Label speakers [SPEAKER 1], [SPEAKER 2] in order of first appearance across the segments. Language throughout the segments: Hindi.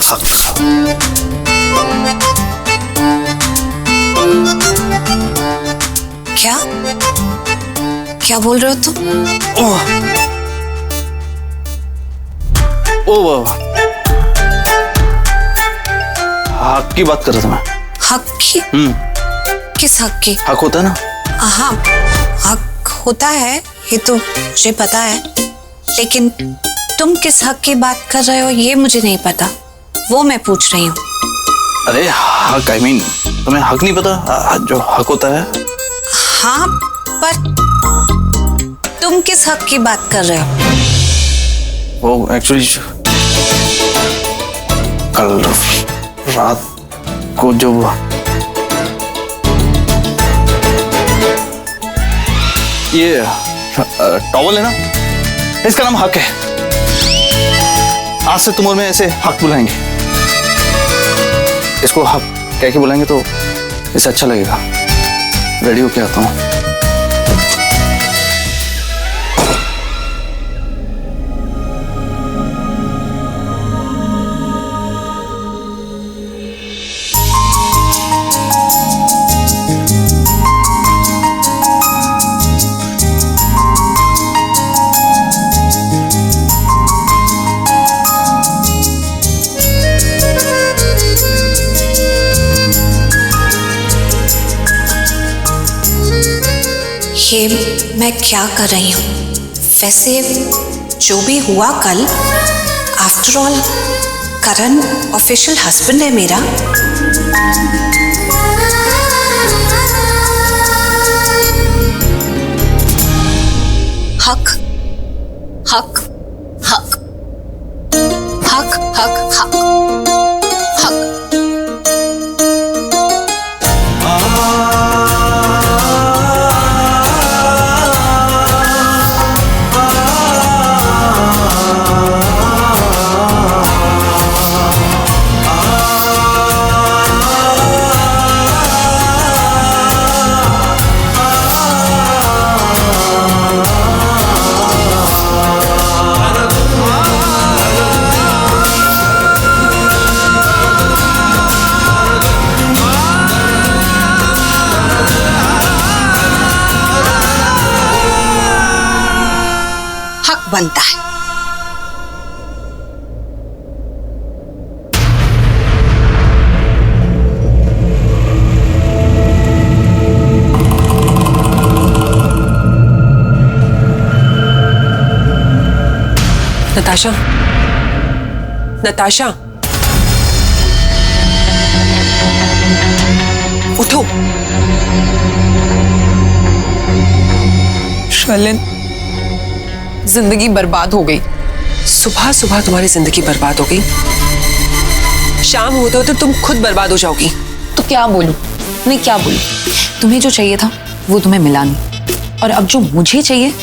[SPEAKER 1] हक था।
[SPEAKER 2] क्या क्या बोल रहे हो तुम?
[SPEAKER 1] ओ हक की बात कर रहा था मैं।
[SPEAKER 2] हक की? किस हक की?
[SPEAKER 1] हक होता है ना।
[SPEAKER 2] हाँ, हक होता है, ये तो मुझे पता है, लेकिन तुम किस हक की बात कर रहे हो ये मुझे नहीं पता, वो मैं पूछ रही हूँ।
[SPEAKER 1] अरे हक, आई मीन तुम्हें हक नहीं पता जो हक होता है?
[SPEAKER 2] हाँ, पर तुम किस हक की बात कर रहे हो?
[SPEAKER 1] वो एक्चुअली कल रात को जो ये टॉवल है ना, इसका नाम हक है। आज से तुम और मैं ऐसे हक बुलाएंगे, इसको हक कह के बुलाएंगे तो इससे अच्छा लगेगा। रेडी होके आता हूँ।
[SPEAKER 2] ये मैं क्या कर रही हूँ? वैसे जो भी हुआ कल, आफ्टर ऑल करण ऑफिशियल हस्बैंड है मेरा। हक हक हक हक हक हक हक। बनता है।
[SPEAKER 3] नताशा, नताशा, उठो।
[SPEAKER 4] शर्लिन, जिंदगी बर्बाद हो गई।
[SPEAKER 3] सुबह सुबह तुम्हारी जिंदगी बर्बाद हो गई, शाम होते होते तुम खुद बर्बाद हो जाओगी।
[SPEAKER 4] तो क्या बोलूं, मैं क्या बोलूं? तुम्हें जो चाहिए था वो तुम्हें मिला नहीं, और अब जो मुझे चाहिए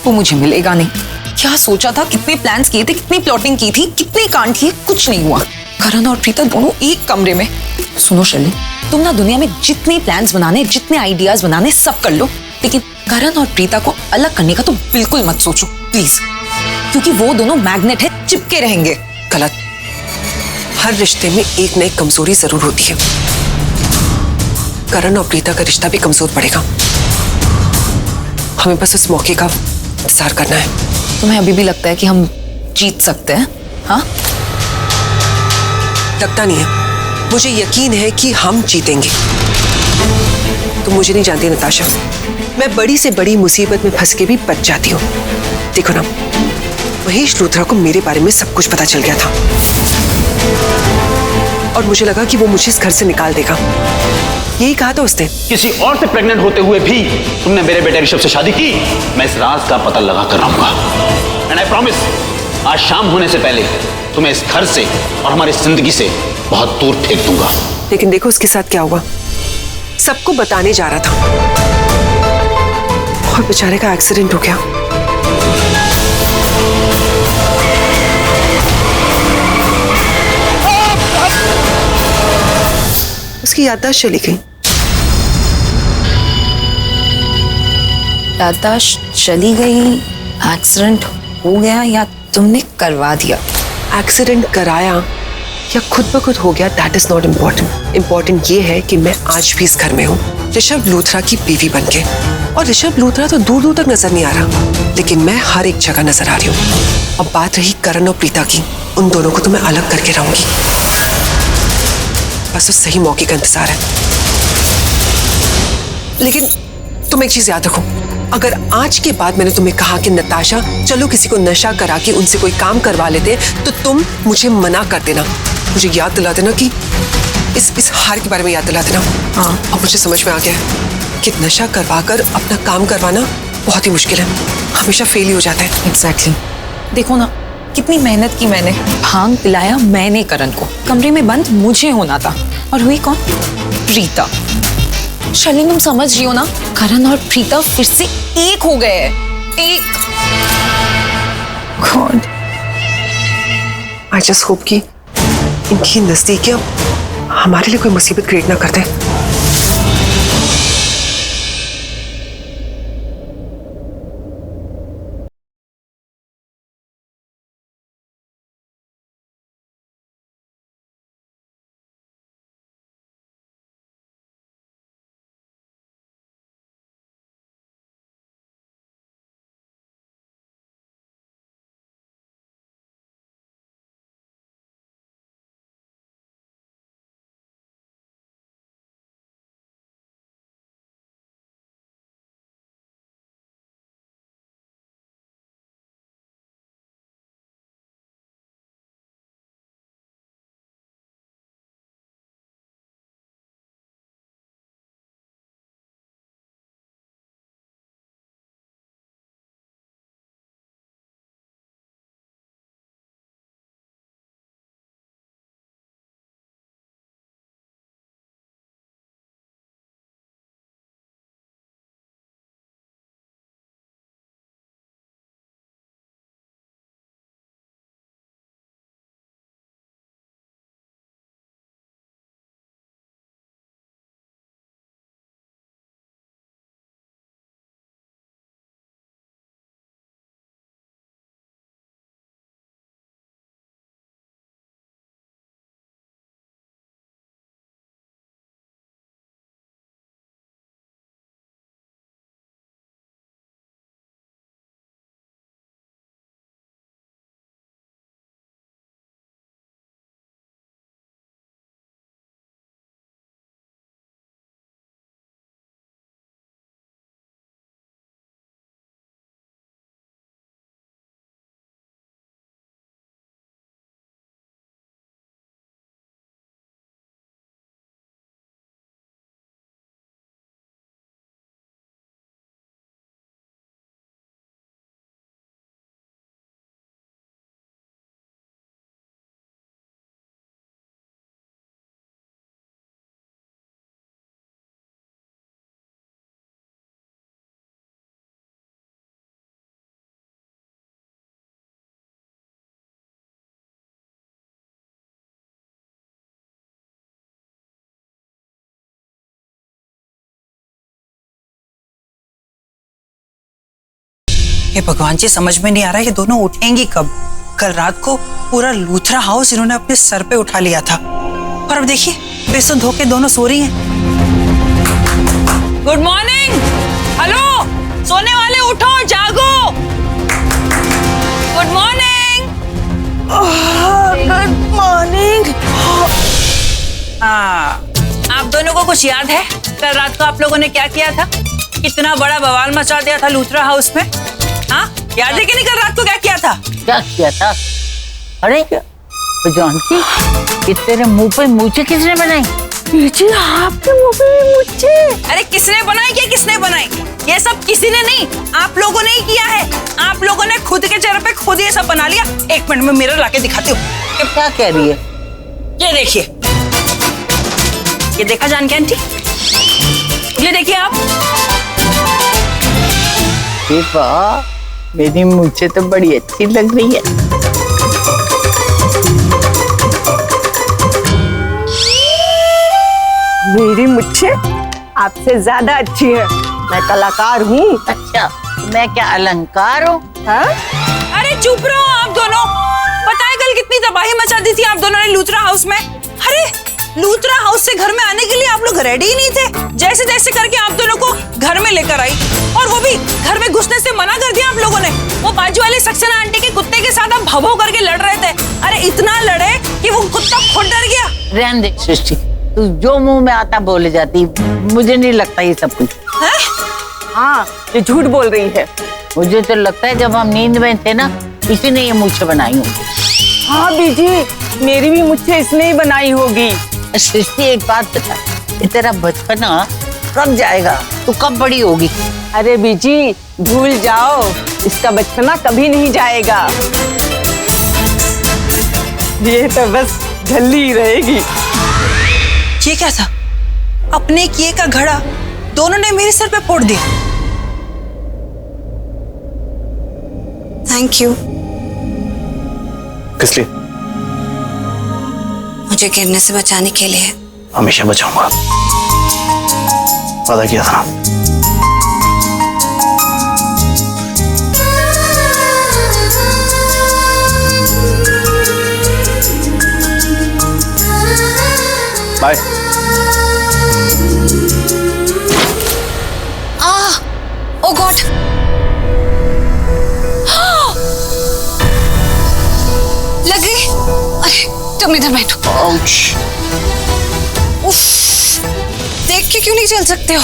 [SPEAKER 4] वो मुझे मिलेगा नहीं। क्या सोचा था, कितने प्लान्स किए थे, कितनी प्लॉटिंग की थी, कितने कांड किए, कुछ नहीं हुआ। करण और प्रीता दोनों एक कमरे में। सुनो शर्लिन, तुम ना दुनिया में जितने प्लान्स बनाने, जितने आइडियाज बनाने, सब कर लो, लेकिन करण और प्रीता को अलग करने का तो बिल्कुल मत सोचो प्लीज, क्योंकि वो दोनों मैग्नेट है, चिपके रहेंगे।
[SPEAKER 3] गलत। हर रिश्ते में एक न एक कमजोरी जरूर होती है। करण और प्रीता का रिश्ता भी कमजोर पड़ेगा। हमें बस उस मौके का इंतजार करना है।
[SPEAKER 4] तुम्हें अभी भी लगता है कि हम जीत सकते हैं? हाँ,
[SPEAKER 3] लगता नहीं है, मुझे यकीन है कि हम जीतेंगे। तुम मुझे नहीं जानती नताशा, मैं बड़ी से बड़ी मुसीबत में फंस के भी बच जाती हूँ। देखो ना, महेश लूथरा को मेरे बारे में सब कुछ पता चल गया था, और मुझे लगा कि वो मुझे इस घर से निकाल देगा। यही कहा था उसने।
[SPEAKER 5] किसी और से प्रेग्नेंट होते हुए भी तुमने मेरे बेटे ऋषभ से शादी की। मैं इस राज का पता लगा कर रहूंगा, एंड आई प्रॉमिस, आज शाम होने से पहले तुम्हें इस घर से और हमारी जिंदगी से बहुत दूर फेंक दूंगा।
[SPEAKER 3] लेकिन देखो उसके साथ क्या हुआ। सबको बताने जा रहा था और बेचारे का एक्सीडेंट हो गया। उसकी याददाश्त चली गई।
[SPEAKER 4] याददाश्त चली गई, एक्सीडेंट हो गया, या तुमने करवा दिया?
[SPEAKER 3] एक्सीडेंट कराया या खुद ब खुद हो गया, that is not important. Important ये है कि मैं आज भी इस घर में हूँ, ऋषभ लूथरा की बीवी बनके। और ऋषभ लूथरा तो दूर दूर तक नजर नहीं आ रहा, लेकिन मैं हर एक जगह नजर आ रही हूँ। अब बात रही करण और प्रीता की, उन दोनों को तो मैं अलग करके रहूंगी। बस उस सही मौके का इंतजार है। लेकिन तुम एक चीज याद रखो, अगर आज के बाद मैंने तुम्हें कहा कि नताशा चलो किसी को नशा करा के उनसे कोई काम करवा लेते, तो तुम मुझे मना कर देना। मुझे याद दिला देना कि इस हार के बारे में याद दिला देना। हाँ, अब मुझे समझ में आ गया है कि नशा करवा कर अपना काम करवाना बहुत ही मुश्किल है, हमेशा फेल ही हो जाता है।
[SPEAKER 4] एग्जैक्टली। देखो ना, कितनी मेहनत की मैंने, भांग पिलाया मैंने करण को, कमरे में बंद मुझे होना था, और हुई कौन? प्रीता। शर्लिन, तुम समझ रही हो ना, करण और प्रीता फिर से एक हो गए हैं, एक। गॉड,
[SPEAKER 3] आई जस्ट होप कि इनकी नजदीकियां हमारे लिए कोई मुसीबत क्रिएट ना करते।
[SPEAKER 6] हे भगवान जी, समझ में नहीं आ रहा है ये दोनों उठेंगी कब। कल रात को पूरा लूथरा हाउस इन्होंने अपने सर पे उठा लिया था, और अब देखिए बेसुध होके दोनों सो रही हैं।
[SPEAKER 4] Good morning. हेलो, सोने वाले उठो, जागो। Good morning.
[SPEAKER 6] Good morning. आप दोनों को कुछ याद है कल रात को आप लोगों ने क्या किया था? कितना बड़ा बवाल मचा दिया था लूथरा हाउस में। हाँ, याद है कि नहीं कल रात को क्या किया था?
[SPEAKER 7] क्या किया था? अरे जानकी, कि तेरे मुंह पे मूछें किसने बनाई?
[SPEAKER 6] जी, आपके मुंह पे मूछें? अरे किसने बनाई? क्या किसने बनाई? ये सब किसी ने नहीं, आप लोगों ने ही किया है। आप लोगों ने खुद के चेहरे पे खुद ये सब बना लिया। एक मिनट में मिरर लाके दिखाती हूँ।
[SPEAKER 7] क्या कह रही है?
[SPEAKER 6] ये देखिए, ये देखा जानकी आंटी? ये देखिए आप।
[SPEAKER 7] मेरी मूछें तो बड़ी अच्छी लग रही है।
[SPEAKER 8] मेरी मुझसे आपसे ज्यादा अच्छी है। मैं कलाकार हूँ।
[SPEAKER 7] अच्छा, मैं क्या अलंकार हूँ?
[SPEAKER 8] हाँ?
[SPEAKER 6] अरे चुप रहो आप दोनों। पता है कल कितनी तबाही मचा दी थी आप दोनों ने लूथरा हाउस में। अरे लूथरा हाउस से घर में आने के लिए आप लोग रेडी ही नहीं थे। जैसे जैसे करके आप दोनों को घर में लेकर आई, और वो भी घर में घुसने से मना कर दिया आप लोगों ने। वो बाजू वाली सक्सेना आंटी के कुत्ते के साथ आप भभो करके लड़ रहे थे। अरे इतना लड़े कि वो कुत्ता खुद डर गया।
[SPEAKER 7] रहने दे सृष्टि, तू जो मुंह में आता बोले जाती, मुझे नहीं लगता ये सब कुछ।
[SPEAKER 8] हाँ, ये झूठ बोल रही है।
[SPEAKER 7] मुझे तो लगता है जब हम नींद में थे ना, इसी ने ये मुझसे बनाई होगी।
[SPEAKER 8] हाँ बीजी, मेरी भी मुझसे इसने ही बनाई होगी।
[SPEAKER 7] सृष्टि एक बात बता, ये तेरा बचपना कब जाएगा? तू कब बड़ी होगी?
[SPEAKER 8] अरे बीजी भूल जाओ, इसका बचपना कभी नहीं जाएगा। ये तो बस झल्ली ही रहेगी।
[SPEAKER 6] ये क्या था? अपने किए का घड़ा दोनों ने मेरे सर पे फोड़ दिया।
[SPEAKER 2] Thank you.
[SPEAKER 1] किस लिए?
[SPEAKER 2] मुझे गिरने से बचाने के लिए।
[SPEAKER 1] हमेशा बचाऊंगा, वादा किया था। बाय।
[SPEAKER 2] ओ गॉड, लग गई। अरे तुम इधर बैठो।
[SPEAKER 1] आउच।
[SPEAKER 2] उफ, देख के क्यों नहीं चल सकते हो?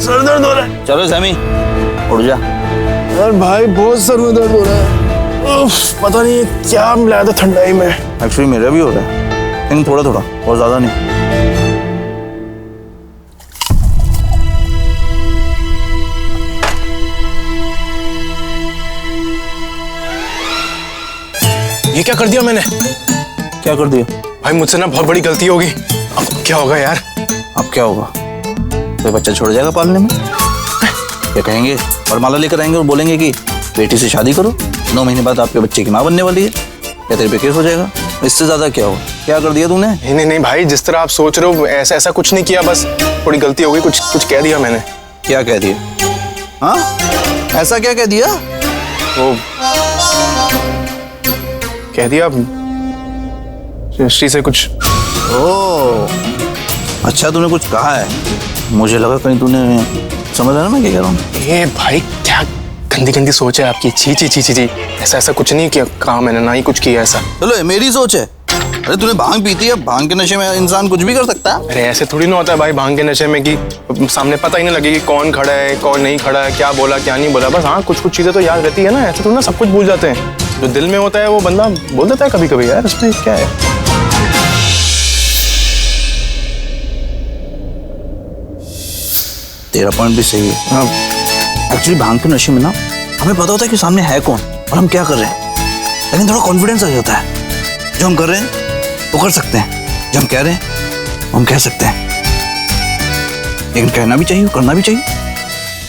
[SPEAKER 9] सर दर्द हो रहा है।
[SPEAKER 1] चलो सैमी, उठ जा।
[SPEAKER 9] यार भाई बहुत सर में दर्द हो रहा है। उफ, पता नहीं क्या मिलाया था ठंडाई में।
[SPEAKER 1] एक्चुअली मेरा भी हो रहा है, लेकिन थोड़ा थोड़ा और ज्यादा नहीं।
[SPEAKER 9] ये क्या कर दिया मैंने?
[SPEAKER 1] क्या कर दिया?
[SPEAKER 9] भाई मुझसे ना बहुत बड़ी गलती होगी। अब क्या होगा यार?
[SPEAKER 1] अब क्या होगा? तो बच्चा छोड़ जाएगा पालने में। क्या कहेंगे? और माला लेकर आएंगे और बोलेंगे कि बेटी से शादी करो, 9 महीने बाद आपके बच्चे की माँ बनने वाली है। क्या तेरे पे केस हो जाएगा? इससे ज्यादा क्या होगा? क्या कर दिया तूने?
[SPEAKER 9] नहीं नहीं भाई, जिस तरह आप सोच रहे हो ऐसा ऐसा कुछ नहीं किया, बस थोड़ी गलती हो गई। कुछ कह दिया मैंने।
[SPEAKER 1] क्या कह दिया? हाँ, ऐसा क्या कह दिया?
[SPEAKER 9] वो कह दिया सृष्टि से कुछ।
[SPEAKER 1] ओह, अच्छा तूने कुछ कहा है? मुझे लगा कहीं तूने, समझ रहा है ना मैं क्या कह रहा हूँ?
[SPEAKER 9] ए भाई क्या गंदी गंदी सोच है आपकी। छी छी छी छी छी, ऐसा ऐसा कुछ नहीं किया, कहा मैंने, ना ही कुछ किया ऐसा।
[SPEAKER 1] चलो ये मेरी सोच है। अरे तूने भांग पीती है, भांग के नशे में इंसान कुछ भी कर सकता है।
[SPEAKER 9] अरे ऐसे थोड़ी ना होता है भाई भांग के नशे में कि सामने पता ही नहीं लगे कि कौन खड़ा है कौन नहीं खड़ा है, क्या बोला क्या नहीं बोला। बस हाँ, कुछ कुछ चीजें तो याद रहती है ना। ऐसे तो ना सब कुछ भूल जाते हैं। जो दिल में होता है वो बंदा बोल देता है कभी कभी। यार उसमें क्या है?
[SPEAKER 1] तेरा पॉइंट भी सही है। हाँ, एक्चुअली भांग के नशे में ना हमें पता होता है कि सामने है कौन और हम क्या कर रहे हैं, लेकिन थोड़ा कॉन्फिडेंस आ जाता है। जो हम कर रहे हैं वो कर सकते हैं, जो हम कह रहे हैं हम कह सकते हैं, लेकिन कहना भी चाहिए, करना भी चाहिए,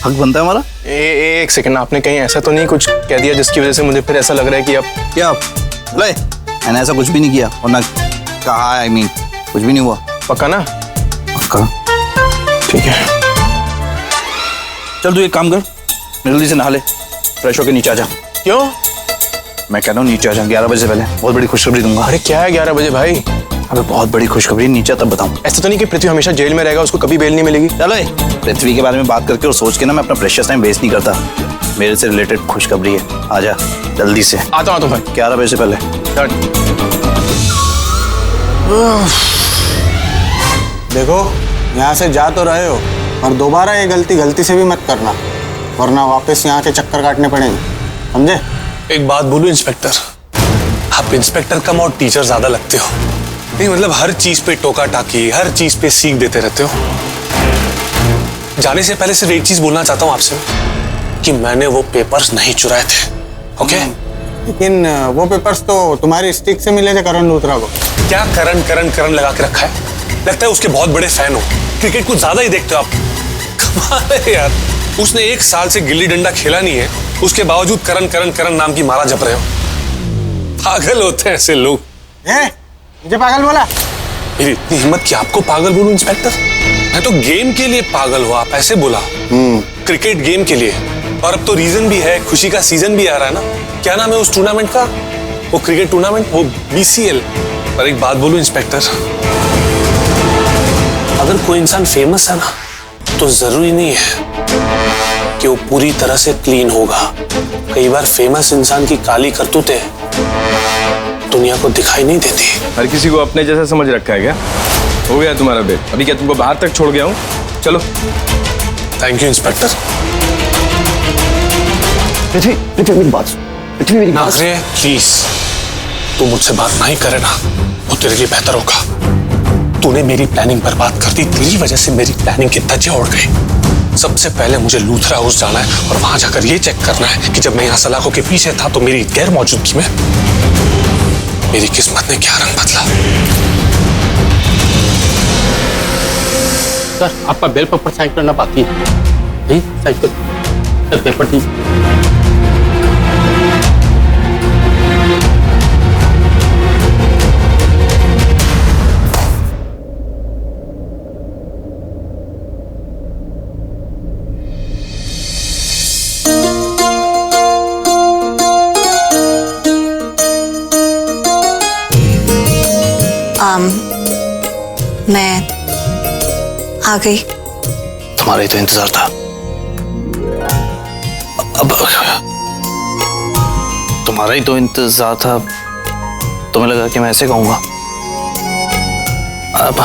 [SPEAKER 1] हक बनता है हमारा।
[SPEAKER 9] एक सेकंड, आपने कहीं ऐसा तो नहीं कुछ कह दिया जिसकी वजह से मुझे फिर ऐसा लग रहा है कि अब
[SPEAKER 1] क्या ले, मैंने ऐसा कुछ भी नहीं किया और ना कहा। आई मीन कुछ भी नहीं हुआ।
[SPEAKER 9] पक्का ना?
[SPEAKER 1] पक्का।
[SPEAKER 9] ठीक है,
[SPEAKER 1] चल तू एक काम कर, जल्दी से नहा ले, फ्रेश होके नीचे आ जा।
[SPEAKER 9] क्यों?
[SPEAKER 1] मैं कह रहा हूँ नीचे आ जा, 11 बजे से पहले बहुत बड़ी खुशखबरी दूंगा।
[SPEAKER 9] अरे क्या है 11 बजे भाई?
[SPEAKER 1] अबे बहुत बड़ी खुशखबरी, नीचे तब बताऊं।
[SPEAKER 9] ऐसा तो नहीं कि पृथ्वी हमेशा जेल में रहेगा, उसको कभी बेल नहीं मिलेगी।
[SPEAKER 1] चलो पृथ्वी के बारे में बात करके और सोच के ना मैं अपना प्रेशियस टाइम वेस्ट नहीं करता। मेरे से रिलेटेड खुशखबरी है, आजा जल्दी से।
[SPEAKER 9] आता हूँ भाई
[SPEAKER 1] 11 बजे से पहले।
[SPEAKER 10] देखो यहाँ से जा तो रहे हो, और दोबारा ये गलती से भी मत करना, वरना वापस यहाँ के चक्कर काटने पड़ेंगे, समझे?
[SPEAKER 11] एक बात बोलूं इंस्पेक्टर, आप इंस्पेक्टर कम और टीचर ज्यादा लगते हो। नहीं मतलब हर चीज पे टोका टाकी, हर चीज पे सीख देते रहते हो। जाने से पहले सिर्फ एक चीज बोलना चाहता हूँ आपसे कि मैंने वो पेपर्स नहीं चुराए थे, ओके?
[SPEAKER 10] लेकिन वो पेपर्स तो तुम्हारी स्टिक से मिले थे करण लूथरा को।
[SPEAKER 11] क्या करण करण करण लगा के रखा है? लगता है उसके बहुत बड़े फैन हो, क्रिकेट कुछ ज्यादा ही देखते हो आप। कमाल है यार, उसने 1 साल से गिल्ली डंडा खेला नहीं है, उसके बावजूद करण करण करण नाम की माला जप रहे हो। पागल होते हैं ऐसे लोग।
[SPEAKER 10] मुझे पागल बोला?
[SPEAKER 11] मेरी इतनी हिम्मत कि आपको पागल बोलूं इंस्पेक्टर? मैं तो गेम के लिए पागल हुआ, आप ऐसे बोला। क्रिकेट गेम के लिए। और अब तो रीजन भी है, खुशी का सीजन भी आ रहा है ना। क्या नाम है उस टूर्नामेंट का? वो क्रिकेट टूर्नामेंट, वो BCL। पर एक बात बोलूं इंस्पेक्टर, अगर कोई इंसान फेमस है ना, तो जरूरी नहीं है कि वो पूरी तरह से क्लीन होगा। कई बार फेमस इंसान की काली करतूतें दुनिया को दिखाई नहीं देती।
[SPEAKER 9] हर किसी को अपने जैसा समझ रखा है क्या? हो गया तुम्हारा बेट, अभी क्या तुमको बाहर तक छोड़ गया हूँ? चलो।
[SPEAKER 11] Thank you inspector.
[SPEAKER 1] पृथ्वी मेरी बात, पृथ्वी मेरी बात।
[SPEAKER 11] प्लीज, तू मुझसे बात नहीं करे ना, वो तेरे लिए बेहतर होगा। तूने मेरी प्लानिंग बर्बाद कर दी, तेरी वजह से मेरी प्लानिंग की धज्जियां उड़ गई। सबसे पहले मुझे लूथरा हाउस जाना है और वहां जाकर ये चेक करना है कि जब मैं यहाँ सलाखों के पीछे था तो मेरी गैर मौजूदगी में मेरी किस्मत ने क्या रंग बदला।
[SPEAKER 12] सर, आपका बेल पेपर साइन करना बाकी है। नहीं साइन कर, सर पेपर दी।
[SPEAKER 2] मैं आ गई।
[SPEAKER 1] तुम्हारा ही तो इंतजार था। अब तुम्हारा ही तो इंतजार था, तुम्हें लगा कि मैं ऐसे कहूंगा। अब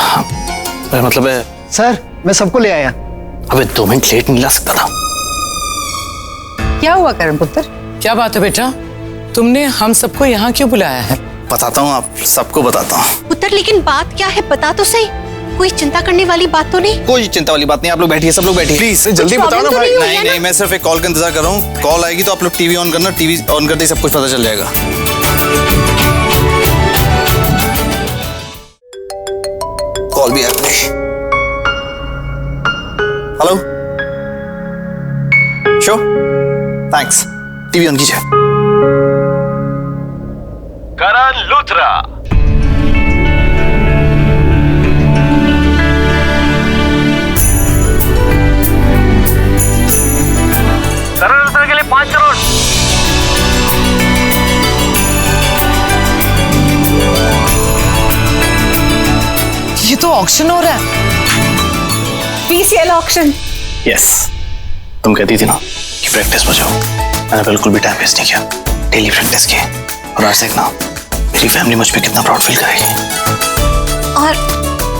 [SPEAKER 1] मतलब है
[SPEAKER 10] सर, मैं सबको ले आया।
[SPEAKER 1] अबे 2 मिनट लेट नहीं ला सकता था?
[SPEAKER 7] क्या हुआ करण पुत्र?
[SPEAKER 13] क्या बात है बेटा, तुमने हम सबको यहाँ क्यों बुलाया है?
[SPEAKER 1] बताता हूँ, आप सबको बताता हूँ।
[SPEAKER 14] पुत्र, लेकिन बात क्या है बता तो सही। कोई चिंता करने वाली बात तो नहीं?
[SPEAKER 1] कोई चिंता वाली बात नहीं, आप लोग बैठिए, सब लोग बैठिए।
[SPEAKER 9] प्लीज जल्दी बताओ ना भाई।
[SPEAKER 1] नहीं, मैं सिर्फ एक कॉल का इंतजार कर रहा हूँ। कॉल आएगी तो आप लोग टीवी ऑन करना, टीवी ऑन करते ही सब कुछ पता चल जाएगा। कॉल भी आ गई। Hello, show, thanks. TV on कीजिए।
[SPEAKER 15] करण लूथरा। करण लूथरा के लिए 5 करोड़।
[SPEAKER 13] ये तो ऑक्शन हो रहा है।
[SPEAKER 14] BCL auction.
[SPEAKER 1] यस, तुम कहती थी ना कि प्रैक्टिस बचाओ, मैंने बिल्कुल भी टाइम वेस्ट नहीं किया। डेली प्रैक्टिस की, और आज देखना मेरी फैमिली मुझ पे कितना प्राउड फील करेगी।
[SPEAKER 2] और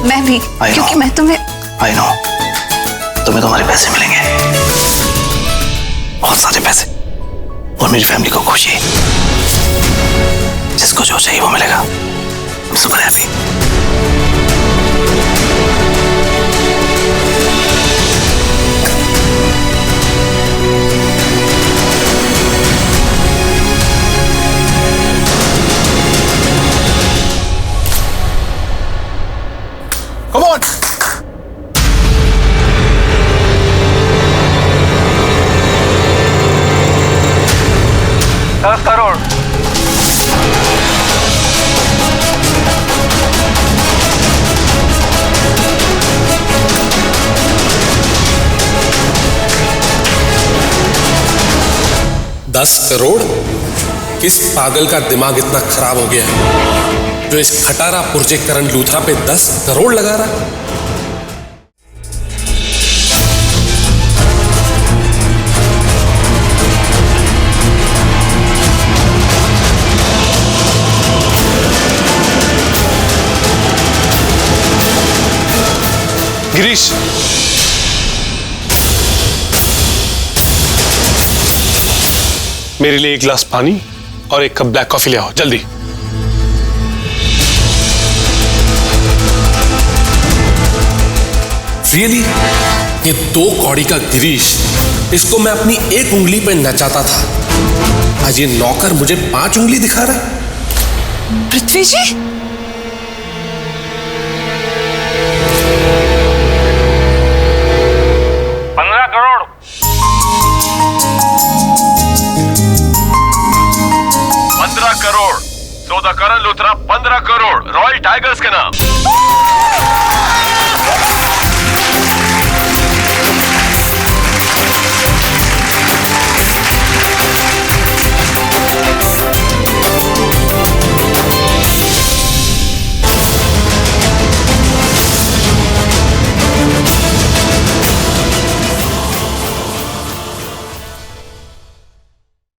[SPEAKER 2] मैं भी, क्योंकि मैं तुम्हें।
[SPEAKER 1] आई नो, तुम्हें तुम्हारे पैसे मिलेंगे, बहुत सारे पैसे, और मेरी फैमिली को खुशी। जिसको जो चाहिए वो मिलेगा। I'm so happy.
[SPEAKER 9] Come on.
[SPEAKER 15] Crore.
[SPEAKER 11] $10 crore? किस पागल का दिमाग इतना खराब हो गया है? जो इस खटारा पुर्जे करण लूथरा पे 10 करोड़ लगा रहा। गिरीश, मेरे लिए एक गिलास पानी और एक कप ब्लैक कॉफी ले आओ जल्दी। रियली? ये 2 कौड़ी का गिरीश, इसको मैं अपनी एक उंगली पे नचाता था, आज ये नौकर मुझे 5 उंगली दिखा रहा है।
[SPEAKER 6] पृथ्वी जी